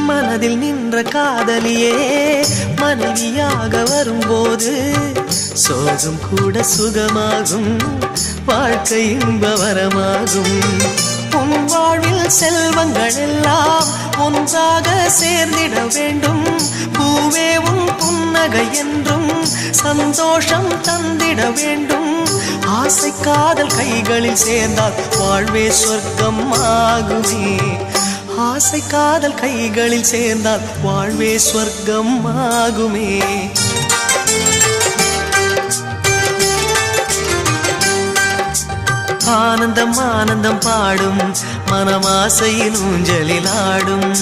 மனதில் நின்ற காதலியே மனைவியாக வரும்போது சோகம் கூட சுகமாகும், வாழ்க்கை இன்ப வரமாகும். உன் வாழ்வில் செல்வங்கள் எல்லாம் ஒன்றாக சேர்ந்திட வேண்டும். பூவே உன் புன்னகை என்றும் சந்தோஷம் தந்திட வேண்டும். ஆசை காதல் கைகளில் சேர்ந்தால் வாழ்வே சொர்க்கம் ஆகுமே. ஆசை காதல் கைகளில் சேர்ந்தால் வாழ்வே சொர்க்கம் ஆகுமே. ஆனந்தம் ஆனந்தம் பாடும் மனமாசையின் ஊஞ்சலில் ஆடும்.